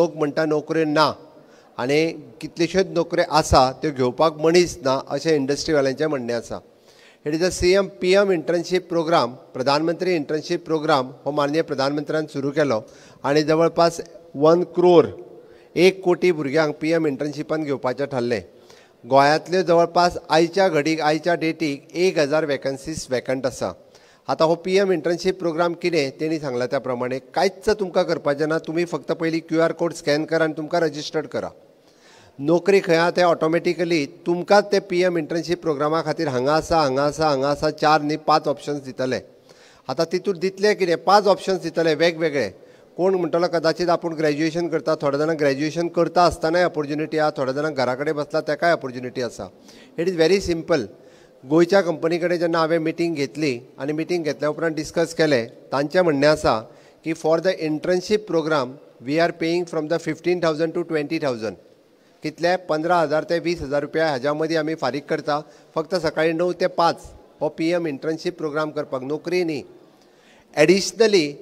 लोक म्हणटा नोकऱ्यो ना आनी कितल्योश्योच नोकऱ्यो आसा त्यो घेवपाक मनीस ना अशें इंडस्ट्रीवाल्यांचें म्हणणें आसा. It is a PM internship program, प्रधानमंत्री इंटर्नशीप प्रोग्राम हो माननीय प्रधानमंत्र्यान सुरू केलो आनी जवळपास 1 crore 1 कोटी भुरग्यांक PM इंटर्नशिपान घेवपाचें थारलें. गोंयांतल्यो जवळपास आयच्या घडीक आयच्या डेटीक 1000 वॅकन्सीज वॅकंट आसा. आतां हो PM इंटर्नशीप प्रोग्राम कितें तेणी सांगला त्या प्रमाणे कांयच तुमकां करपाचें ना. तुमी फक्त पयलीं QR कोड स्कॅन करा आनी तुमकां रजिस्टर्ड करा. नोकरी खंय आहा तें ऑटोमॅटिकली तुमकांच ते PM इंटर्नशीप प्रोग्रामा खातीर हांगा आसा 4 न्ही 5 ऑप्शन्स दितले. आतां तितून दितले कितें 5 ऑप्शन्स दितले वेगवेगळे. कोण म्हणटलो कदाचित आपूण ग्रॅज्युएशन करता, थोडे जाणां ग्रॅज्युएशन करता आसतनाय ऑपॉर्च्युनिटी आहा, थोडे जाणां घरा कडेन बसला तेकाय ऑपॉर्च्युनिटी आसा. It is very simple. गोंयच्या कंपनी कडेन जेन्ना हांवें मिटींग घेतली आनी मिटींग घेतल्या उपरांत डिस्कस केलें, तांचें म्हणणें आसा की for the internship program we are paying from the 15,000 to 20,000. कितले 15,000 ते 20,000 रुपया हाज्या मदीं आमी फारीक करता. फक्त सकाळीं 9 ते 5 हो PM इंटर्नशीप प्रोग्राम करपाक, नोकरी न्ही. एडिशनली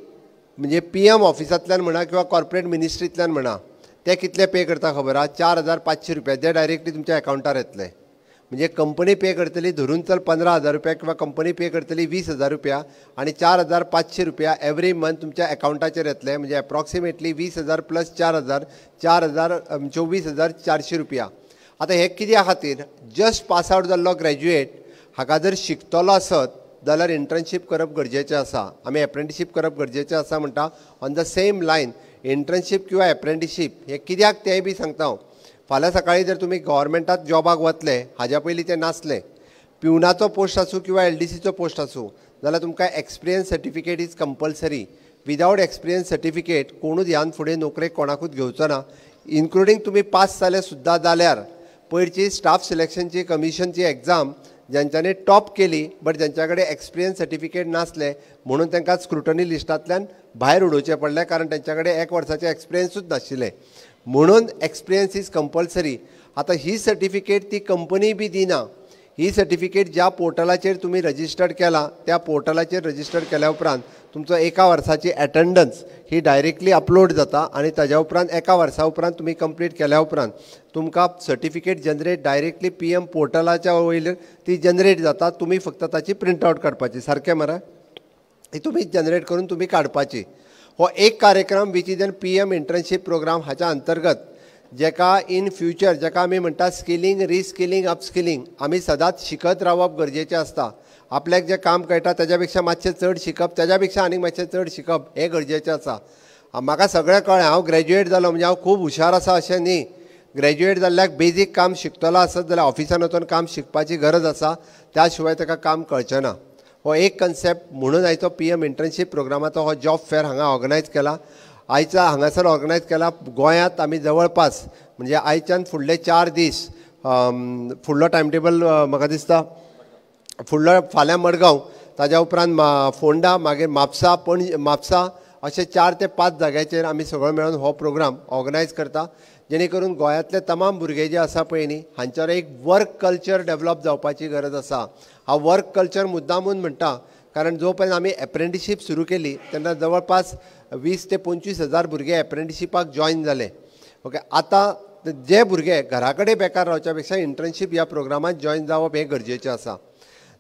म्हणजे PM ऑफिसांतल्यान म्हणा किंवा कॉर्पोरेट मिनिस्ट्रींतल्यान म्हणा ते कितले पे करता खबर आहा? 4,500 रुपया. ते डायरेक्टली तुमच्या अकाउंटार येतले. म्हणजे कंपनी पे करतली धरून चल 15,000 रुपया किंवा कंपनी पे करतली 20,000 रुपया आनी 4,500 रुपया एवरी मंथ तुमच्या अकाउंटाचेर येतले. म्हणजे एप्रॉक्सिमेटली 20,000 प्लस 4,000 24,400 रुपया. आतां हे कित्या खातीर? जस्ट पास आवट जाल्लो ग्रॅज्युएट हाका जर शिकतलो आसत जाल्यार इंटर्नशीप करप गरजेचें आसा. आमी एप्रेंटिशीप करप गरजेचें आसा म्हणटा. On the same line internship किंवा एप्रेंटिशीप हे कित्याक तेंय बी सांगता हांव. फाल्यां सकाळीं जर तुमी गव्हर्मेंटांत जॉबाक वतले, हाज्या पयलीं ते नासले, पिवनाचो पोस्ट आसूं किंवा LDCचो पोस्ट आसूं जाल्यार तुमकां experience certificate is compulsory. Without experience certificate कोणूच ह्यान फुडें नोकरेक कोणाकूच घेवचो ना. इन्क्लुडींग तुमी पास जाले सुद्दां जाल्यार पयरची स्टाफ सिलेक्शनची कमिशनची एग्जाम ज्यांच्यानी टॉप केली बट ज्यांच्या कडेन एक्सपिरियन्स सर्टिफिकेट नासले म्हणून तांकां स्क्रुटनी लिस्टांतल्यान भायर उडोवचें पडलें, कारण तांच्या कडेन 1 वर्साचें एक्सपिरियन्सूच नाशिल्लें. म्हणून एक्सपिरियन्स इज कंपल्सरी. आतां ही सर्टिफिकेट ती कंपनी बी दिना. ही सर्टिफिकेट ज्या पोर्टलाचेर तुमी रजिस्टर्ड केला त्या पोर्टलाचेर रजिस्टर्ड केल्या उपरांत तुमचो 1 वर्साची एटेंडन्स ही डायरेक्टली अपलोड जाता आनी ताज्या उपरांत 1 वर्सा उपरांत तुमी कंप्लीट केल्या उपरांत तुमकां सर्टिफिकेट जनरेट डायरेक्टली PM पोर्टलाच्या वयल्यान ती जनरेट जाता. तुमी फक्त ताची प्रिंट आवट काडपाची. सारकें मरे? ही तुमी जनरेट करून तुमी काडपाची. हो एक कार्यक्रम which is an PM internship program. हाच्या अंतर्गत जेका इन फ्युचर जेका आमी म्हणटा स्किलिंग, रिस्किलिंग, अपस्किलिंग, आमी सदांच शिकत रावप गरजेचें आसता. आपल्याक जें काम कळटा तेज्या पेक्षा मातशें चड शिकप, तेज्या पेक्षा आनीक मातशें चड शिकप हें गरजेचें आसा. म्हाका सगळें कळ्ळें. हांव ग्रॅज्युएट जालो म्हणजे हांव खूब हुशार आसा अशें न्ही. ग्रॅज्युएट जाल्ल्याक बेजीक काम शिकतलो आसत जाल्यार ऑफिसान वचून काम शिकपाची गरज आसा. त्या शिवाय ताका काम कळचें ना. हो एक कन्सेप्ट म्हणून आयचो PM इंटर्नशीप प्रोग्रामाचो हो जॉब फेअर हांगा ऑर्गनायज केला. आयचा हांगासर ऑर्गनायज केला. गोंयांत आमी जवळपास म्हणजे आयच्यान फुडले 4 दीस फुडलो टायम टेबल म्हाका दिसता फुडलो फाल्यां मडगांव, ताज्या उपरांत फोंडा, मागीर म्हापसा अशे 4 ते 5 जाग्याचेर आमी सगळो मेळून हो प्रोग्राम ऑर्गनायज करता. जेणे करून गोंयांतले तमाम भुरगे जे आसा पळय न्ही हांच्यावर एक वर्क कल्चर डेवलप जावपाची गरज आसा. हा वर्क कल्चर मुद्दामून म्हणटा कारण जो पर्यंत आमी एप्रेंटिशीप सुरू केली तेन्ना जवळपास 20 ते 25,000 भुरगे एप्रेंटिशिपाक जॉयन जाले. ओके. आतां जे भुरगे घरा कडेन बेकार रावच्या पेक्षा इंटर्नशीप ह्या प्रोग्रामात जॉयन जावप हें गरजेचें आसा.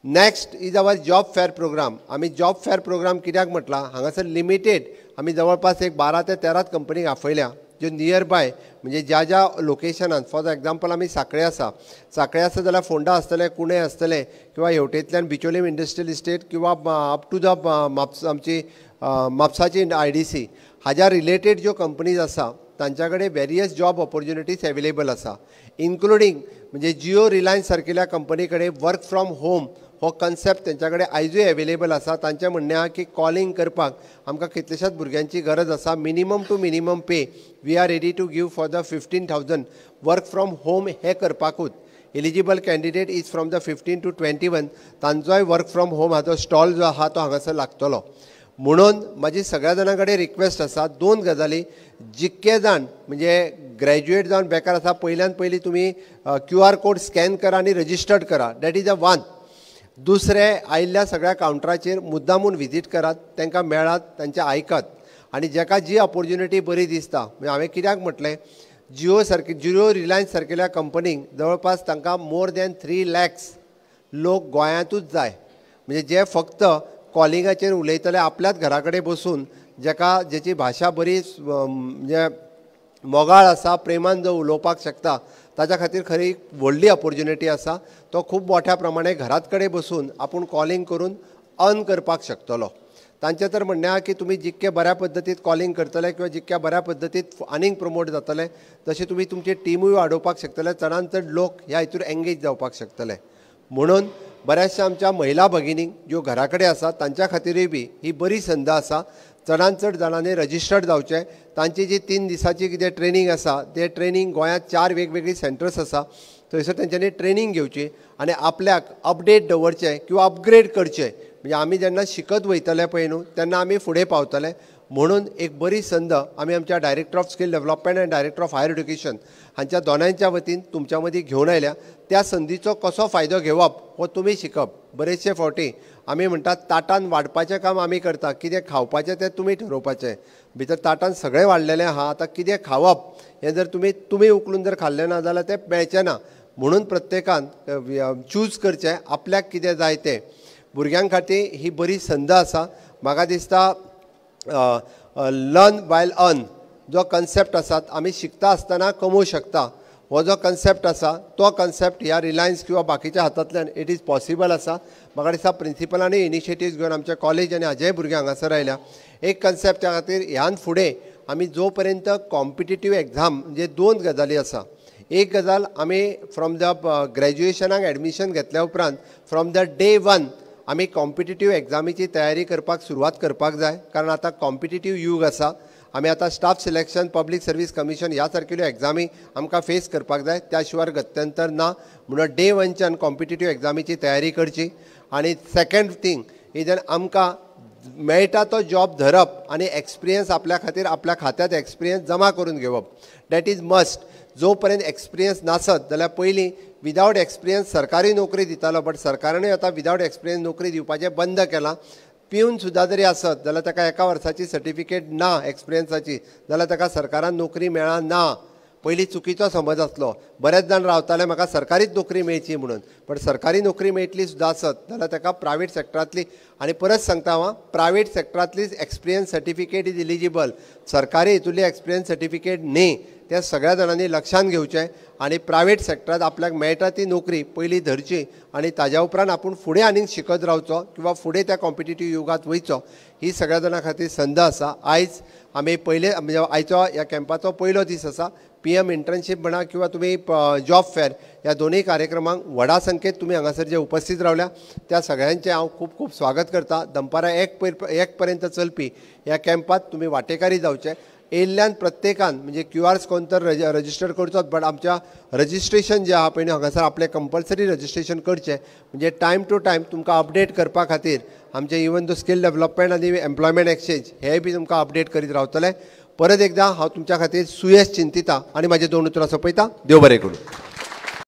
Next is our job fair program. आमी जॉब फेअर प्रोग्राम कित्याक म्हटला? हांगासर लिमिटेड आमी जवळपास एक 12 ते 13 कंपनीक आफयल्या ज्यो नियर बाय म्हणजे ज्या ज्या लोकेशनान, फॉर एक्झाम्पल आमी सांखळे आसा जाल्यार फोंडा आसतले, कुणे आसतले किंवा हेवटेंतल्यान बिचोलीम इंडस्ट्रियल इस्टेट किंवा अप टू द आमची म्हापसाची IDC हाज्या रिलेटेड ज्यो कंपनीज आसा तांच्या कडेन वेरियस जॉब ऑपॉर्च्युनिटीज अवेलेबल आसा. इन्क्लुडींग म्हणजे जियो, रिलायन्स सारकिल्या कंपनी कडेन वर्क फ्रॉम होम हो कन्सेप्ट तेंच्या कडेन आयजूय अवेलेबल आसा. तांचें म्हणणें आहा की कॉलिंग करपाक आमकां कितलेशाच भुरग्यांची गरज आसा. Minimum to minimum pay we are ready to give for the 15,000 work from home हे करपाकूच. Eligible candidate is from the 15 to 21. तांचोय वर्क फ्रॉम होम हाचो स्टॉल जो आहा तो हांगासर लागतलो. म्हणून म्हाजी सगळ्या जाणां कडेन रिक्वेस्ट आसा 2 गजाली. जितके जाण म्हणजे ग्रॅज्युएट जावन बेकार आसा पयल्यान पयलीं तुमी QR कोड स्कॅन करा आनी रजिस्टर्ड करा. That is a 1. दुसरें, आयिल्ल्या सगळ्या कावंटराचेर मुद्दामून विजीट करात, तांकां मेळात, तांचें आयकात. आनी जाका जी ऑपॉर्च्युनिटी बरी दिसता म्हणजे हांवें कित्याक म्हटलें जियो रिलायन्स सारकेल्या कंपनीक जवळपास तांकां मोर दॅन 3 lakhs लोक गोंयांतूच जाय म्हणजे जे फक्त कॉलिंगाचेर उलयतले आपल्याच घरा कडेन बसून जेची भाशा बरी म्हणजे मोगाळ आसा प्रेमान जो उलोवपाक शकता ताच्या खातीर खरी व्हडली ऑपॉर्च्युनिटी आसा तो खूब मोठ्या प्रमाणे घरात कडेन बसून आपूण कॉलिंग करून अर्न करपाक शकतलो तांचें तर म्हणणें आसा की तुमी जितके बऱ्या पद्दतीन कॉलिंग करतले किंवा जितक्या बऱ्या पद्दतीन आनीक प्रमोट जातले तशें तुमी तुमची टिमूय वाडोवपाक शकतले चडांत चड लोक ह्या हितूर एंगेज जावपाक शकतले म्हणून बऱ्याचशा आमच्या महिला भगिनींक ज्यो घरा कडेन आसा तांच्या खातीरूय बी ही बरी संद आसा चडांत चड जाणांनी रजिस्टर्ड जावचें तांची जी 3 दिसांची कितें ट्रेनींग आसा तें ट्रेनींग गोंयांत 4 वेगवेगळी सेंटर्स आसा थंयसर तेंच्यांनी ट्रेनींग घेवची आनी आपल्याक अपडेट दवरचें किंवा अपग्रेड करचें म्हणजे आमी जेन्ना शिकत वयतले पळय न्हू तेन्ना आमी फुडें पावतले म्हणून एक बरी संद आमी आमच्या डायरेक्टर ऑफ स्कील डेव्हलपमेंट आनी डायरेक्टर ऑफ हायर एड्युकेशन हांच्या दोनांच्या वतीन तुमच्या मदीं घेवन आयल्या त्या संदीचो कसो फायदो घेवप हो तुमी शिकप बरेचशे फावटी आमी म्हणटात ताटान वाडपाचें काम आमी करता कितें खावपाचें तें तुमी ठरोवपाचें भितर ताटान सगळें वाडलेलें आहा आतां कितें खावप हें जर तुमी उखलून जर खाल्लें ना जाल्यार तें मेळचें ना म्हणून प्रत्येकान चूज करचें आपल्याक कितें जाय तें भुरग्यां खातीर ही बरी संद आसा म्हाका दिसता लर्न वायल अर्न जो कन्सेप्ट आसा आमी शिकता आसतना कमोवंक शकता हो जो कन्सेप्ट आसा तो कन्सेप्ट ह्या रिलायन्स किंवा बाकीच्या हातांतल्यान इट इज पॉसिबल आसा म्हाका दिसता प्रिंसिपलांनी इनिशिएटिव्ज घेवन आमच्या कॉलेज आनी हाजेय भुरग्यांक हांगासर आयल्या एक कन्सेप्टा खातीर ह्यान फुडें आमी जो पर्यंत कॉम्पिटिटीव एग्जाम म्हणजे 2 गजाली आसा एक गजाल आमी फ्रॉम द ग्रॅज्युएशनाक एडमिशन घेतल्या उपरांत फ्रॉम द डे 1 आमी कॉम्पिटिटीव एग्जामीची तयारी करपाक सुरवात करपाक जाय कारण आतां कॉम्पिटिटीव यूग आसा आमी आतां staff selection public service commission ह्या सारकेल्यो एग्जामी आमकां फेस करपाक जाय त्या शिवाय गत्यंतर ना म्हणून डे 1च्यान कॉम्पिटिटीव एग्जामीची तयारी करची आनी सेकंड थींग इजन आमकां मेळटा तो जॉब धरप आनी एक्सपिरियन्स आपल्या खातीर आपल्या खात्यांत एक्सपिरियन्स जमा करून घेवप दॅट इज मस्ट जो पर्यंत एक्सपिरियन्स नासत जाल्यार पयलीं विदावट एक्सपिरियन्स सरकारी नोकरी दितालो बट सरकारानूय आतां विदावट एक्सपिरियन्स नोकरी दिवपाचें बंद केलां पिवन सुद्दां जरी आसत जाल्यार ताका 1 वर्साची सर्टिफिकेट ना एक्सपिरियन्साची जाल्यार ताका सरकारान नोकरी मेळना पयलीं चुकीचो समज आसलो बरेच जाण रावताले म्हाका सरकारीच नोकरी मेळची म्हणून पण सरकारी नोकरी मेळटली सुद्दां आसत जाल्यार ताका प्रायवेट सॅक्टरांतली आनी परत सांगता हांव प्रायवेट सॅक्टरांतलीच एक्सपिरियन्स सर्टिफिकेट इज इलिजिबल सरकारी हितूंतली एक्सपिरियन्स सर्टिफिकेट न्ही तें सगळ्या जाणांनी लक्षांत घेवचें आनी प्रायवेट सॅक्टरांत आपल्याक मेळटा ती नोकरी पयलीं धरची आनी ताज्या उपरांत आपूण फुडें आनीक शिकत रावचो किंवा फुडें त्या कॉम्पिटिटीव युगांत वयचो ही सगळ्या जाणां खातीर संद आसा आयज आमी पयले म्हणजे आयचो ह्या कॅम्पाचो पयलो दीस आसा PM इंटर्नशीप म्हणा किंवा तुमी जॉब फेअर ह्या दोनूय कार्यक्रमांक व्हडा संख्येत तुमी हांगासर जे उपस्थित रावल्या त्या सगळ्यांचें हांव खूब खूब स्वागत करता दनपारां 1 पर्यंत चलपी ह्या कॅम्पात तुमी वांटेकारी जावचे येयल्ल्यान प्रत्येकान म्हणजे QR करून तर रजिस्टर करचोच बट आमच्या रजिस्ट्रेशन जें आहा पळय न्ही हांगासर आपलें कंपल्सरी रजिस्ट्रेशन करचें म्हणजे टायम टू टायम तुमकां अपडेट करपा खातीर आमचें इवन द स्कील डेव्हलपमेंट आनी एम्प्लॉयमेंट एक्सचेंज हेय बी तुमकां अपडेट करीत रावतले परत एकदां हांव तुमच्या खातीर सुयेश चिंतिता आनी म्हाजे 2 उतरां सोंपयता देव बरें करूं